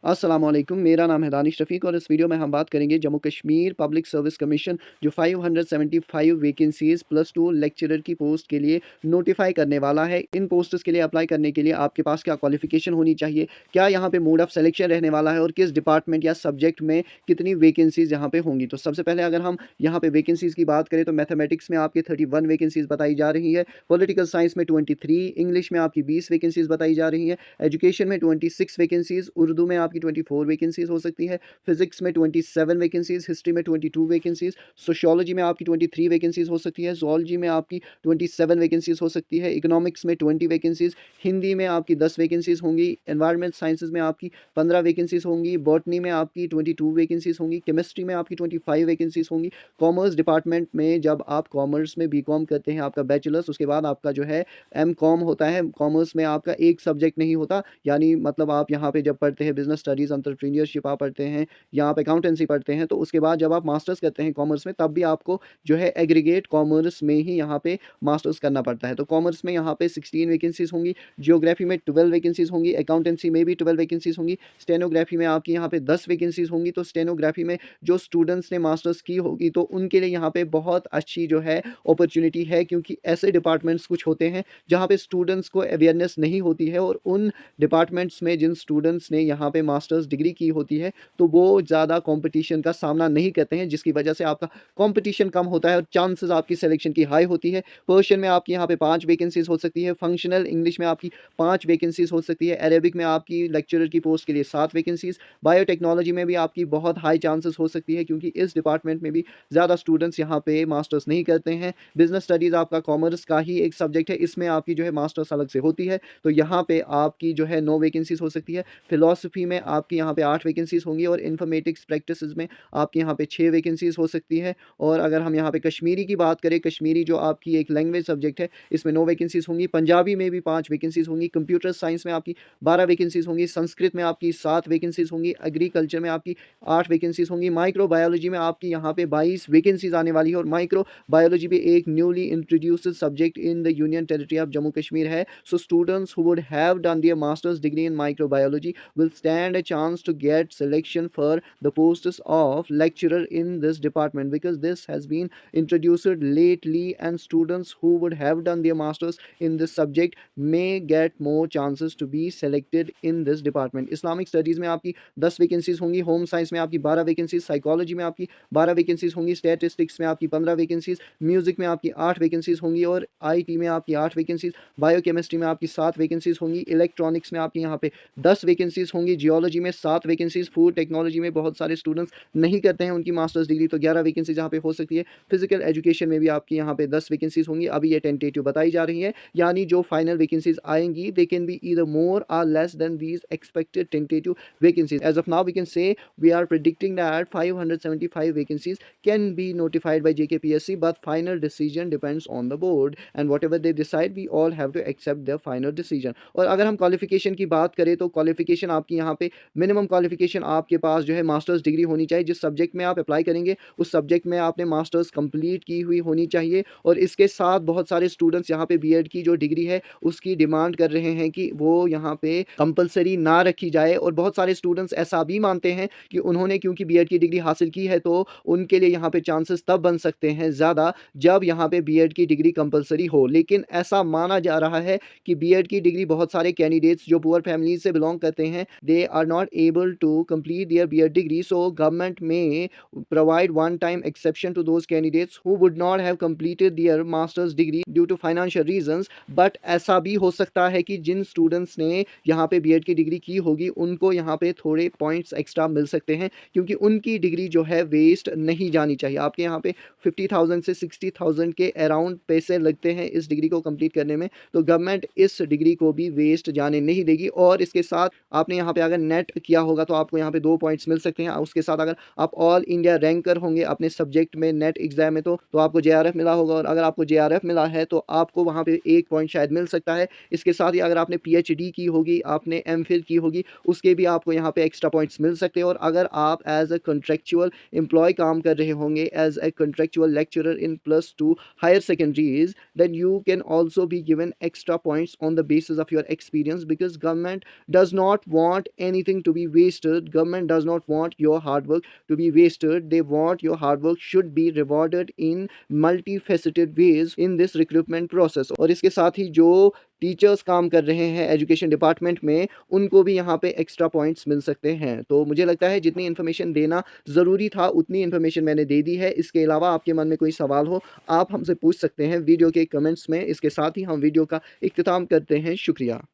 अस्सलामुअलैकुम, मेरा नाम है दानिश रफ़ीक और इस वीडियो में हम बात करेंगे Jammu Kashmir public service commission जो 575 वैकेंसीज़ +2 लेक्चरर की पोस्ट के लिए नोटिफ़ाई करने वाला है। इन पोस्ट्स के लिए अप्लाई करने के लिए आपके पास क्या क्वालिफ़िकेशन होनी चाहिए, क्या यहाँ पे मोड ऑफ़ सिलेक्शन रहने वाला है और किस डिपार्टमेंट या सब्जेक्ट में कितनी वैकेंसीज़ यहाँ पे होंगी। तो सबसे पहले अगर हम यहाँ पे वैकेंसीज़ की बात करें तो मैथमेटिक्स में आपकी 31 वैकेंसीज़ बताई जा रही है, पॉलिटिकल साइंस में 23, इंग्लिश में आपकी 20 वैकेंसीज़ बताई जा रही है, एजुकेशन में 26 वैकेंसीज़, उर्दू में आपकी 24 वैकेंसीज़ हो सकती है, फिजिक्स में 27 वैकेंसीज़, हिस्ट्री में 22 वैकेंसीज़, सोशियोलॉजी में आपकी 23 वैकेंसीज़ हो सकती है, ज़ूलॉजी में आपकी 27 वैकेंसीज़ हो सकती है, इकोनॉमिक्स में 20 वैकेंसीज़, हिंदी में आपकी 10 वैकेंसीज़ होंगी, एनवायरनमेंट साइंसेज़ में आपकी 15 वैकेंसीज़ होंगी, बॉटनी में आपकी 22 वैकेंसीज़ होंगी, केमिस्ट्री में आपकी 25 वैकेंसीज़ होंगी। कॉमर्स डिपार्टमेंट में जब आप कॉमर्स में बीकॉम करते हैं आपका बैचलर्स, उसके बाद आपका जो है एमकॉम होता है। कॉमर्स में आपका एक सब्जेक्ट नहीं होता, यानी मतलब आप यहाँ पे जब पढ़ते हैं बिजनेस स्टडीज़, एंटरप्रेन्योरशिप आप पढ़ते हैं या आप अकाउंटेंसी पढ़ते हैं, तो उसके बाद जब आप मास्टर्स करते हैं कॉमर्स में तब भी आपको जो है एग्रीगेट कॉमर्स में ही यहाँ पे मास्टर्स करना पड़ता है। तो कॉमर्स में यहाँ पे 16 वैकेंसीज़ होंगी, जियोग्राफी में 12 वैकेंसीज़ होंगी, अकाउंटेंसी में भी 12 वैकेंसीज़ होंगी, स्टेनोग्राफी में आपकी यहाँ पे 10 वैकेंसीज़ होंगी। तो स्टेनोग्राफी में जो स्टूडेंट्स ने मास्टर्स की होगी तो उनके लिए यहाँ पे बहुत अच्छी जो है अपॉर्चुनिटी है, क्योंकि ऐसे डिपार्टमेंट्स कुछ होते हैं जहाँ पे स्टूडेंट्स को अवेयरनेस नहीं होती है और उन डिपार्टमेंट्स में जिन स्टूडेंट्स ने यहाँ पे मास्टर्स डिग्री की होती है तो वो ज़्यादा कंपटीशन का सामना नहीं करते हैं, जिसकी वजह से आपका कंपटीशन कम होता है और चांसेस आपकी सिलेक्शन की हाई होती है। पर्शियन में आपकी यहाँ पे 5 वैकेंसीज हो सकती है, फंक्शनल इंग्लिश में आपकी 5 वैकेंसीज हो सकती है, अरेबिक में आपकी लेक्चरर की पोस्ट के लिए 7 वैकेंसीज, बायोटेक्नोलॉजी में भी आपकी बहुत हाई चांसेस हो सकती है क्योंकि इस डिपार्टमेंट में भी ज़्यादा स्टूडेंट्स यहाँ पे मास्टर्स नहीं करते हैं। बिजनेस स्टडीज़ आपका कॉमर्स का ही एक सब्जेक्ट है, इसमें आपकी जो है मास्टर्स अलग से होती है, तो यहाँ पे आपकी जो है 9 वैकेंसीज हो सकती है। फिलॉसफी में आपकी यहाँ पे 8 वैकेंसीज होंगी और इन्फॉर्मेटिक्स प्रैक्टिसेस में आपकी यहाँ पे 6 वैकेंसीज हो सकती है। और अगर हम यहाँ पे कश्मीरी की बात करें, कश्मीरी जो आपकी एक लैंग्वेज सब्जेक्ट है, इसमें 9 वैकेंसीज होंगी, पंजाबी में भी 5 वैकेंसीज होंगी, कंप्यूटर साइंस में आपकी 12 वैकेंसीज होंगी, संस्कृत में आपकी 7 वैकेंसीज होंगी, एग्रीकल्चर में आपकी 8 वैकेंसीज होंगी, माइक्रो बायोलॉजी में आपकी यहाँ पे 22 वैकेंसीज आने वाली है। और माइक्रो बायोलॉजी भी एक newly introduced subject in the union territory of Jammu Kashmir है। So students who would have done their master's degree in microbiology will stand a chance to get selection for the posts of lecturer in this department, because this has been introduced lately and students who would have done their masters in this subject may get more chances to be selected in this department. Islamic studies में आपकी 10 vacancies होंगी, home science में आपकी 12 vacancies, psychology में आपकी 12 vacancies होंगी, statistics में आपकी 15 वैकेंसीज, म्यूजिक में आपकी 8 वैकेंसीज होंगी और आईटी में आपकी 8 वैकेंसीज, बायोकेमिस्ट्री में आपकी 7 वैकेंसीज होंगी, इलेक्ट्रॉनिक्स में आपकी यहाँ पे 10 वैकेंसीज होंगी, जियोलॉजी में 7 वैकेंसीज, फूड टेक्नोलॉजी में बहुत सारे स्टूडेंट्स नहीं करते हैं उनकी मास्टर्स डिग्री, तो 11 वैकेंसीज यहाँ पे हो सकती है। फिजिकल एजुकेशन में भी आपकी यहाँ पे 10 वैकेंसीज होंगी, अभी ये टेंटेटिव बताई जा रही है, यानी जो फाइनल वैकेंसीज आएंगी they can be either more और less than these expected tentative vacancies. As of now we can say we are predicting that 575 vacancies can be notified by JKPSC, but final decision depends on the board and whatever they decide we all have to accept their final decision. और अगर हम qualification की बात करें तो qualification आपकी यहाँ पे मिनिमम क्वालिफिकेशन आपके पास जो है मास्टर्स डिग्री होनी चाहिए, जिस सब्जेक्ट में आप अप्लाई करेंगे उस सब्जेक्ट में आपने मास्टर्स कंप्लीट की हुई होनी चाहिए। और इसके साथ बहुत सारे स्टूडेंट्स यहाँ पे बीएड की जो डिग्री है उसकी डिमांड कर रहे हैं कि वो यहाँ पे कंपलसरी ना रखी जाए, और बहुत सारे स्टूडेंट्स ऐसा भी मानते हैं कि उन्होंने क्योंकि बीएड की डिग्री हासिल की है तो उनके लिए यहाँ पे चांसेस तब बन सकते हैं ज़्यादा जब यहाँ पे बीएड की डिग्री कंपलसरी हो। लेकिन ऐसा माना जा रहा है कि बीएड की डिग्री बहुत सारे कैंडिडेट्स जो पुअर फैमिली से बिलोंग करते हैं they are not able to complete their BEd degree, so government में provide one time exception to those candidates who would not have completed their master's degree due to financial reasons. But ऐसा भी हो सकता है कि जिन students ने यहाँ पे बीएड की डिग्री की होगी उनको यहाँ पे थोड़े पॉइंट्स एक्स्ट्रा मिल सकते हैं, क्योंकि उनकी डिग्री जो है वेस्ट नहीं जानी चाहिए। आपके यहाँ पे 50,000 से 60,000 के अराउंड पैसे लगते हैं इस डिग्री को कंप्लीट करने में, तो गवर्नमेंट इस डिग्री को भी वेस्ट जाने नहीं देगी। और इसके साथ आपने यहाँ पे अगर नेट किया होगा तो आपको यहाँ पे 2 पॉइंट्स मिल सकते हैं। उसके साथ अगर आप ऑल इंडिया रैंकर होंगे अपने सब्जेक्ट में नेट एग्जाम में तो आपको जेआरएफ मिला होगा, और अगर आपको जेआरएफ मिला है तो आपको वहाँ पे 1 पॉइंट शायद मिल सकता है। इसके साथ ही अगर आपने पीएचडी की होगी, आपने एमफिल की होगी, उसके भी आपको यहाँ पे एक्स्ट्रा पॉइंट्स मिल सकते हैं। और अगर आप एज अ कॉन्ट्रेक्चुअल एम्प्लॉय काम कर रहे होंगे as a contractual lecturer in +2 higher secondaries, then you can also be given extra points on the basis of your experience, because government does not want anything to be wasted. Government does not want your hard work to be wasted. They want your hard work should be rewarded in multifaceted ways in this recruitment process. और इसके साथ ही जो teachers काम कर रहे हैं education department में, उनको भी यहाँ पे एक्स्ट्रा पॉइंट्स मिल सकते हैं। तो मुझे लगता है जितनी इन्फॉर्मेशन देना ज़रूरी था उतनी इन्फॉर्मेशन मैंने दे दी है। इसके अलावा आपके मन में कोई सवाल हो, आप हमसे पूछ सकते हैं वीडियो के कमेंट्स में। इसके साथ ही हम वीडियो का इख्तिताम करते हैं। शुक्रिया।